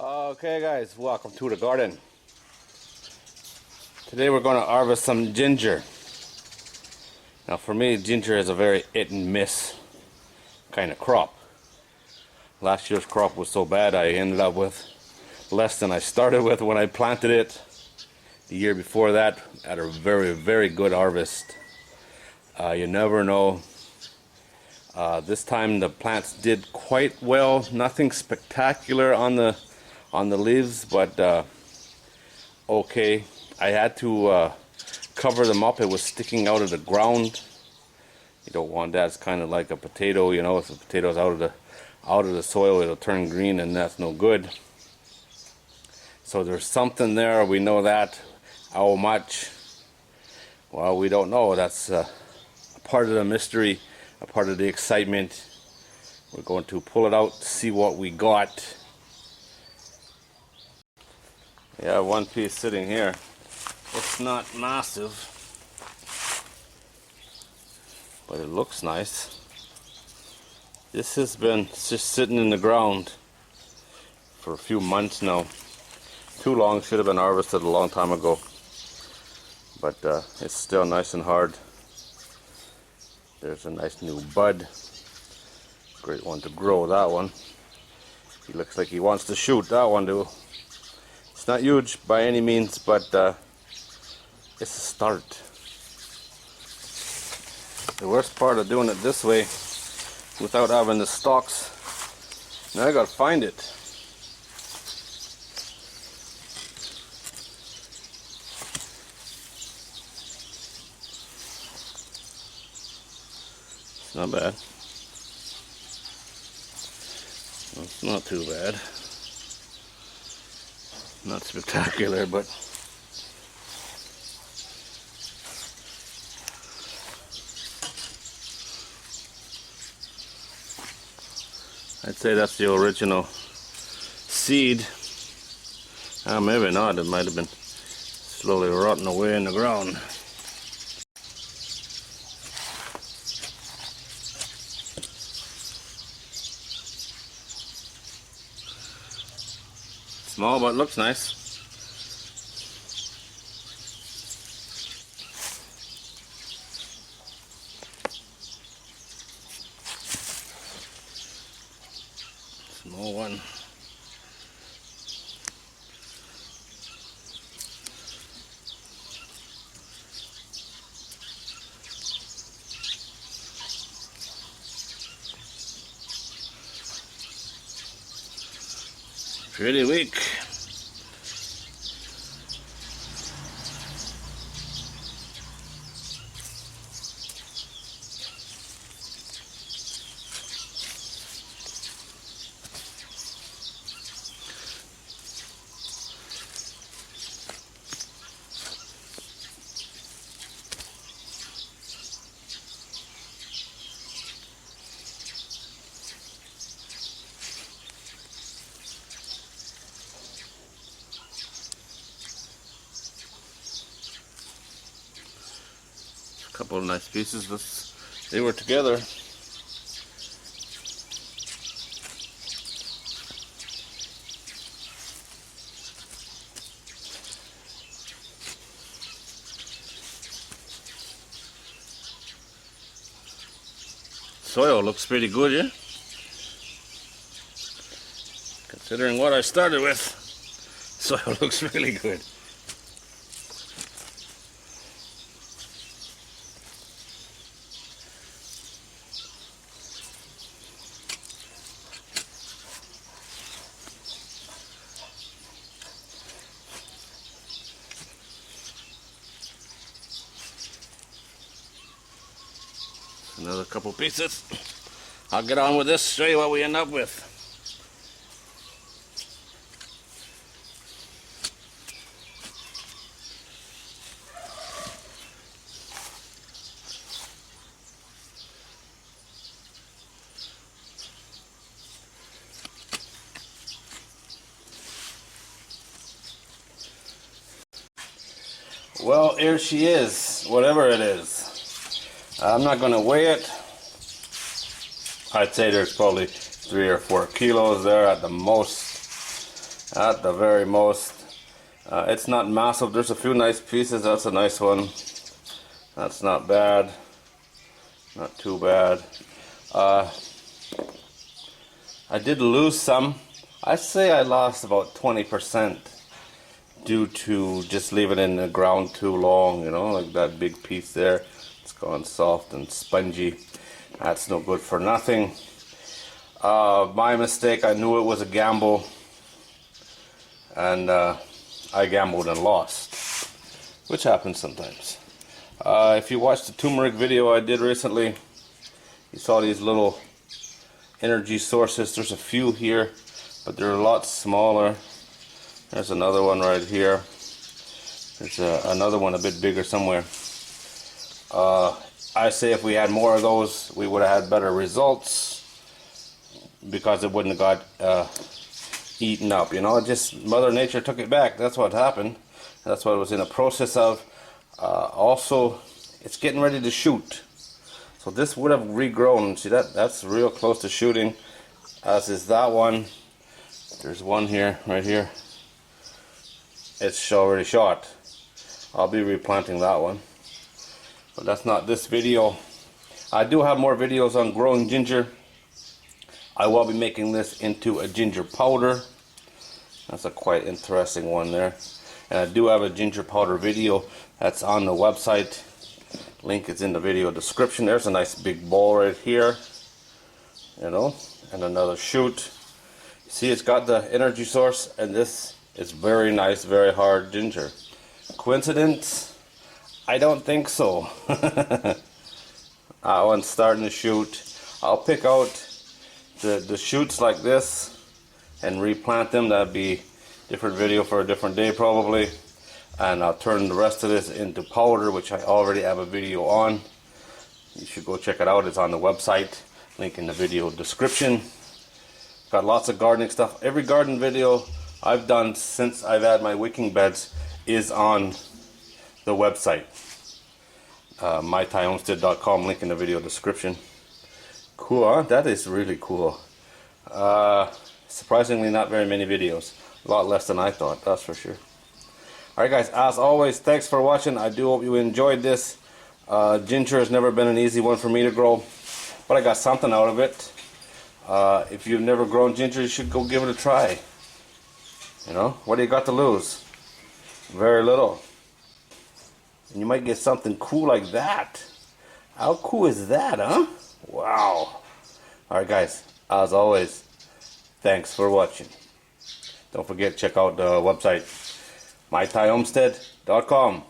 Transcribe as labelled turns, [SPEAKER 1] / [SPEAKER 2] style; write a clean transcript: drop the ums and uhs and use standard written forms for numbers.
[SPEAKER 1] Okay guys, welcome to the garden. Today we're going to harvest some ginger. Now for me, ginger is a very hit and miss kind of crop. Last year's crop was so bad I ended up with less than I started with when I planted it. The year before that, had a very good harvest. You never know. This time the plants did quite well. Nothing spectacular on the leaves, but okay. I had to cover them up. It was sticking out of the ground. You don't want that. It's kind of like a potato, you know. If the potato's out of the soil, it'll turn green, and that's no good. So there's something there. We know that. How much? Well, we don't know. That's a part of the mystery, a part of the excitement. We're going to pull it out, see what we got. Yeah, one piece sitting here. It's not massive, but it looks nice. This has been just sitting in the ground for a few months now. Too long, should have been harvested a long time ago. But it's still nice and hard. There's a nice new bud. Great one to grow, that one. He looks like he wants to shoot, that one too. It's not huge by any means, but it's a start. The worst part of doing it this way, without having the stalks, now I gotta find it. It's not bad. It's not too bad. Not spectacular, but I'd say that's the original seed. Maybe not. It might have been slowly rotting away in the ground. Small, but looks nice. Small one. Pretty weak. Couple of nice pieces. They were together. Soil looks pretty good, yeah? Considering what I started with, soil looks really good. Another couple pieces. I'll get on with this, show you what we end up with. Well, here she is, whatever it is. I'm not going to weigh it. I'd say there's probably 3 or 4 kilos there at the most. at the very most. It's not massive. There's a few nice pieces. That's a nice one. That's not bad. Not too bad. I did lose some. I'd say I lost about 20% due to just leaving it in the ground too long, you know, like that big piece there. It's gone soft and spongy. That's no good for nothing. My mistake, I knew it was a gamble, and I gambled and lost, which happens sometimes. If you watched the turmeric video I did recently, you saw these little energy sources. There's a few here, but they're a lot smaller. There's another one right here. There's another one a bit bigger somewhere. I say if we had more of those, we would have had better results, because it wouldn't have got eaten up, you know. Just Mother Nature took it back. That's what happened. That's what it was in the process of. Also, it's getting ready to shoot, so this would have regrown. See, that's real close to shooting, as is that one. There's one here, right here. It's already shot. I'll be replanting that one, but that's not this video. I do have more videos on growing ginger. I will be making this into a ginger powder. That's a quite interesting one there. And I do have a ginger powder video that's on the website. Link is in the video description. There's a nice big ball right here, you know, and another shoot. See, it's got the energy source, and this is very nice, very hard ginger. Coincidence? I don't think so. That one's starting to shoot. I'll pick out the shoots like this and replant them. That'd be different video for a different day probably. And I'll turn the rest of this into powder, which I already have a video on. You should go check it out. It's on the website. Link in the video description. Got lots of gardening stuff. Every garden video I've done since I've had my wicking beds is on the website. mythaihomestead.com. Link in the video description. Cool, huh? That is really cool. Surprisingly, not very many videos. A lot less than I thought, that's for sure. Alright guys, as always, thanks for watching. I do hope you enjoyed this. Ginger has never been an easy one for me to grow, but I got something out of it. If you've never grown ginger, you should go give it a try. You know, what do you got to lose? Very little. And you might get something cool like that. How cool is that, huh? Wow. Alright guys, as always, thanks for watching. Don't forget, check out the website, mythaihomestead.com.